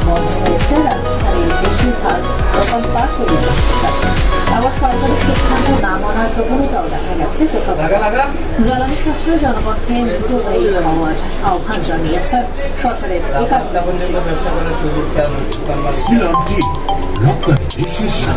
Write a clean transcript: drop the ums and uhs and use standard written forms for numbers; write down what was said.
বন্ধ হয়েছে রাজধানীর বেশিরভাগ দোকান পাট ও প্রতিষ্ঠান। আবার সরকারি সিদ্ধান্ত না মানার প্রবণতাও দেখা গেছে কোথাও। জ্বালানি সাশ্রয় জনগণকে দ্রুতগামী হওয়ার আহ্বান জানিয়েছেন সরকারের রপ্তানিতে শীর্ষে।